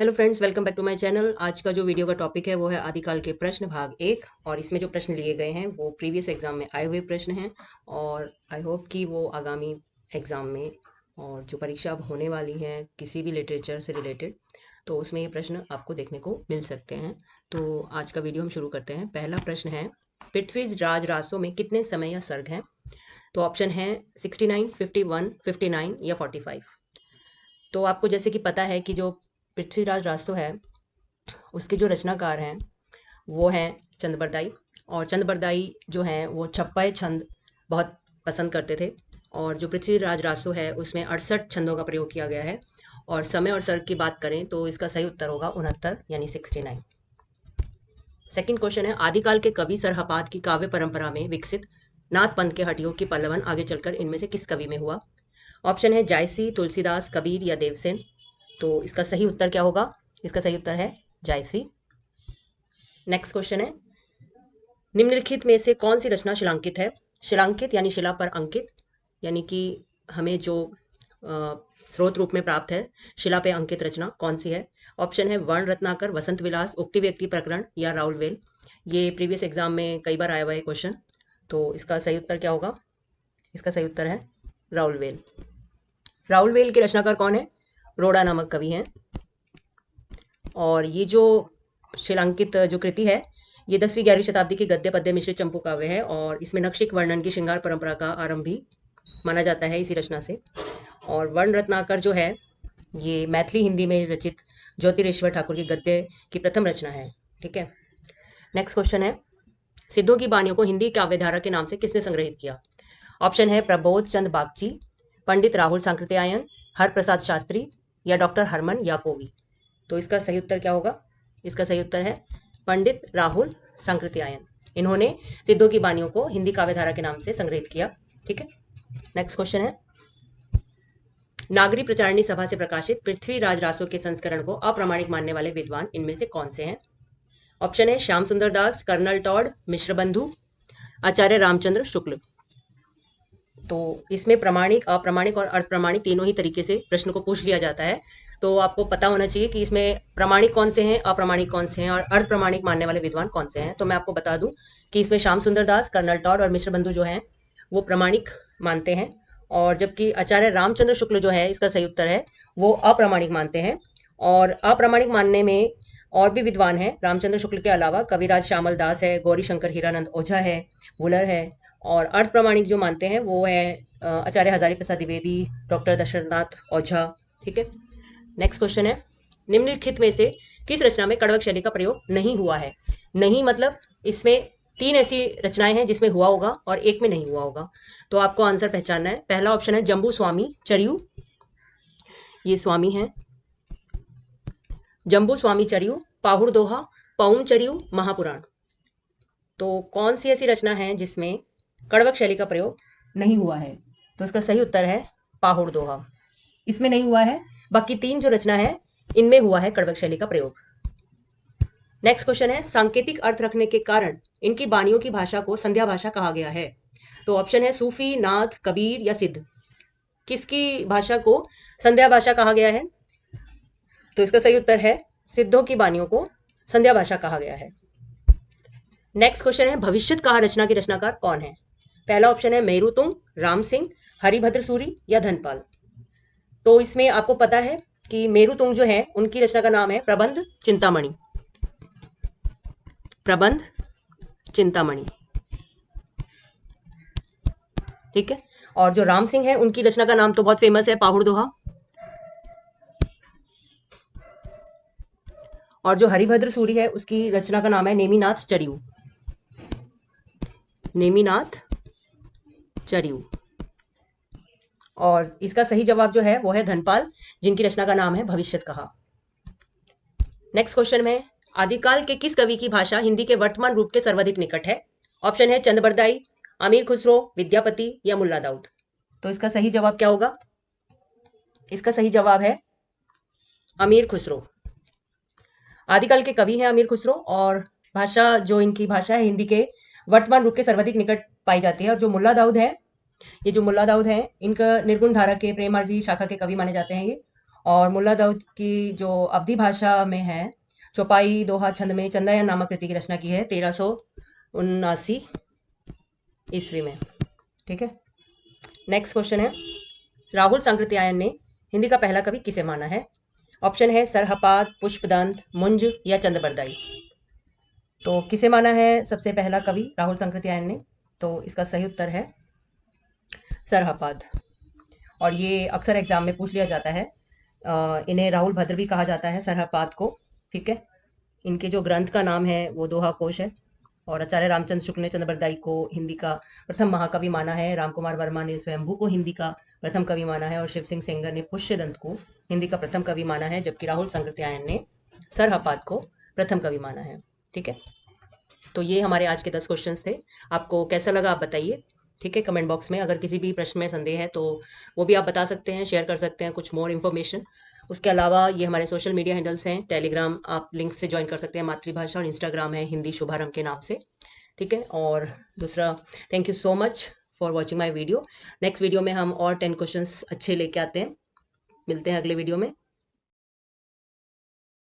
Hello friends, welcome back to my channel. आज का जो वीडियो का टॉपिक है वो है आदिकाल के प्रश्न भाग 1। और इसमें जो प्रश्न लिए गए हैं वो प्रीवियस एग्जाम में आए हुए प्रश्न हैं। और आई होप कि वो आगामी एग्जाम में और जो परीक्षा अब होने वाली है किसी भी लिटरेचर से रिलेटेड, तो उसमें ये प्रश्न आपको देखने को मिल सकते हैं। तो आज का वीडियो हम शुरू करते हैं। पहला प्रश्न है, पृथ्वी राज रासों में कितने समय या सर्ग हैं? तो ऑप्शन है 69, 51, 59 या 45। तो आपको जैसे कि पता है कि जो पृथ्वीराज रासो है उसके जो रचनाकार हैं वो हैं चंद बरदाई। और चंद बरदाई जो हैं वो छप्पय छंद बहुत पसंद करते थे। और जो पृथ्वीराज रासो है उसमें 68 छंदों का प्रयोग किया गया है। और समय और सर्ग की बात करें तो इसका सही उत्तर होगा 69 यानी 69। सेकंड क्वेश्चन है, आदिकाल के कवि सरहपाद की काव्य परंपरा में विकसित नाथ पंथ के हटियों की पल्लवन आगे चलकर इनमें से किस कवि में हुआ? ऑप्शन है जायसी, तुलसीदास, कबीर या देवसेन। तो इसका सही उत्तर क्या होगा? इसका सही उत्तर है जायसी। नेक्स्ट क्वेश्चन है, निम्नलिखित में से कौन सी रचना शिलांकित है? शिलांकित यानी शिला पर अंकित, यानी कि हमें जो स्रोत रूप में प्राप्त है शिला पे अंकित रचना कौन सी है? ऑप्शन है वर्ण रत्नाकर, वसंत विलास, उक्ति व्यक्ति प्रकरण या राउलवेल। ये प्रीवियस एग्जाम में कई बार आया हुआ है क्वेश्चन। तो इसका सही उत्तर क्या होगा? इसका सही उत्तर है राउलवेल। राउलवेल के रचनाकार कौन है? रोड़ा नामक कवि हैं। और ये जो शिलांकित जो कृति है ये 10वीं-11वीं शताब्दी की गद्य पद्य मिश्रित चंपू काव्य है। और इसमें नक्षिक वर्णन की श्रृंगार परंपरा का आरंभ भी माना जाता है इसी रचना से। और वर्ण रत्नाकर जो है ये मैथिली हिंदी में रचित ज्योतिरेश्वर ठाकुर की गद्य की प्रथम रचना है। ठीक है। नेक्स्ट क्वेश्चन है, सिद्धों की बानियों को हिंदी काव्यधारा के नाम से किसने संग्रहित किया? ऑप्शन है प्रबोध चंद बागची, पंडित राहुल सांकृत्यायन, हर प्रसाद शास्त्री या डॉक्टर हरमन याकोवी। तो इसका सही उत्तर क्या होगा? इसका सही उत्तर है पंडित राहुल सांकृत्यायन। इन्होंने सिद्धों की बानियों को हिंदी काव्यधारा के नाम से संग्रहित किया। ठीक है। नेक्स्ट क्वेश्चन है, नागरी प्रचारणी सभा से प्रकाशित पृथ्वीराज रासो के संस्करण को अप्रामाणिक मानने वाले विद्वान इनमें से कौन से हैं? ऑप्शन है श्याम सुंदर दास, कर्नल टॉड, मिश्र बंधु, आचार्य रामचंद्र शुक्ल। तो इसमें प्रमाणिक, अप्रामाणिक और अर्धप्रमाणिक तीनों ही तरीके से प्रश्न को पूछ लिया जाता है। तो आपको पता होना चाहिए कि इसमें प्रमाणिक कौन से हैं, अप्रामाणिक कौन से हैं और अर्धप्रमाणिक मानने वाले विद्वान कौन से हैं। तो मैं आपको बता दूं कि इसमें श्याम सुंदर दास, कर्नल टॉड और मिश्र बंधु जो हैं वो प्रमाणिक मानते हैं। और जबकि आचार्य रामचंद्र शुक्ल जो है इसका सही उत्तर है वो अप्रामाणिक मानते हैं। और अप्रामाणिक मानने में और भी विद्वान हैं रामचंद्र शुक्ल के अलावा, कविराज श्यामल दास है, गौरी शंकर हीरानंद ओझा है, वुलर है। और अर्ध प्रमाणिक जो मानते हैं वो है आचार्य हजारी प्रसाद द्विवेदी, डॉक्टर दशरथनाथ ओझा। ठीक है। नेक्स्ट क्वेश्चन है, निम्नलिखित में से किस रचना में कड़वक शैली का प्रयोग नहीं हुआ है? नहीं मतलब इसमें 3 ऐसी रचनाएं हैं जिसमें हुआ होगा और एक में नहीं हुआ होगा। तो आपको आंसर पहचानना है। पहला ऑप्शन है जम्बू स्वामी चरियू, ये स्वामी है, जम्बू स्वामी चरियू, पाहुड़ दोहा, पौन चरियू, महापुराण। तो कौन सी ऐसी रचना है जिसमें कड़वक शैली का प्रयोग नहीं हुआ है? तो इसका सही उत्तर है पाहुड़ दोहा। इसमें नहीं हुआ है, बाकी 3 जो रचना है इनमें हुआ है कड़वक शैली का प्रयोग। नेक्स्ट क्वेश्चन है, सांकेतिक अर्थ रखने के कारण इनकी बानियों की भाषा को संध्या भाषा कहा गया है। तो ऑप्शन है सूफी, नाथ, कबीर या सिद्ध। किसकी भाषा को संध्या भाषा कहा गया है? तो इसका सही उत्तर है सिद्धों की बानियों को संध्या भाषा कहा गया है। नेक्स्ट क्वेश्चन है, भविष्यत कहा रचना के रचनाकार कौन है? पहला ऑप्शन है मेरुतुंग, राम सिंह, हरिभद्र सूरी या धनपाल। तो इसमें आपको पता है कि मेरुतुंग जो है उनकी रचना का नाम है प्रबंध चिंतामणि। प्रबंध चिंतामणि। ठीक है। और जो राम सिंह है उनकी रचना का नाम तो बहुत फेमस है, पाहुड़ दोहा। और जो हरिभद्र सूरी है उसकी रचना का नाम है नेमिनाथ चरियू। नेमिनाथ चरियू। और इसका सही जवाब जो है वो है धनपाल, जिनकी रचना का नाम है भविष्यत कहा। नेक्स्ट क्वेश्चन में, आदिकाल के किस कवि की भाषा हिंदी के वर्तमान रूप के सर्वाधिक निकट है? ऑप्शन है चंद बरदाई, अमीर खुसरो, विद्यापति या मुल्ला दाऊद। तो इसका सही जवाब क्या होगा? इसका सही जवाब है अमीर खुसरो। आदिकाल के कवि हैं अमीर खुसरो और भाषा जो इनकी भाषा है हिंदी के वर्तमान रूप के सर्वाधिक निकट पाई जाती है। और जो मुल्ला दाऊद है, ये जो मुल्ला दाऊद हैं इनका निर्गुण धारा के प्रेमार्जी शाखा के कवि माने जाते हैं ये। और मुल्ला दाऊद की जो अवधी भाषा में है, चौपाई दोहा छंद में चंद्रयान नामक कृति की रचना की है 1379 ईस्वी में। ठीक है। नेक्स्ट क्वेश्चन है, राहुल सांकृत्यायन ने हिंदी का पहला कवि किसे माना है? ऑप्शन है सरहपाद, पुष्पदंत, मुंज या चंद्रबरदाई। तो किसे माना है सबसे पहला कवि राहुल सांकृत्यायन ने? तो इसका सही उत्तर है सरहपाद। और ये अक्सर एग्जाम में पूछ लिया जाता है। इन्हें राहुल भद्र भी कहा जाता है, सरहपाद को। ठीक है। इनके जो ग्रंथ का नाम है वो दोहा कोश है। और आचार्य रामचंद्र शुक्ल ने चंद्रबरदाई को हिंदी का प्रथम महाकवि माना है। रामकुमार वर्मा ने स्वयंभू को हिंदी का प्रथम कवि माना है। और शिव सिंह सेंगर ने पुष्यदंत को हिंदी का प्रथम कवि माना है, जबकि राहुल सांकृत्यायन ने सरहपाद को प्रथम कवि माना है। ठीक है। तो ये हमारे आज के 10 क्वेश्चंस थे। आपको कैसा लगा आप बताइए। ठीक है, कमेंट बॉक्स में अगर किसी भी प्रश्न में संदेह है तो वो भी आप बता सकते हैं, शेयर कर सकते हैं कुछ मोर इन्फॉर्मेशन। उसके अलावा ये हमारे सोशल मीडिया हैंडल्स हैं, टेलीग्राम आप लिंक से ज्वाइन कर सकते हैं मातृभाषा, और इंस्टाग्राम है हिंदी शुभारंभ के नाम से। ठीक है। और दूसरा, thank you so much for watching my video. Next video में हम और 10 क्वेश्चंस अच्छे लेके आते हैं। मिलते हैं अगले वीडियो में।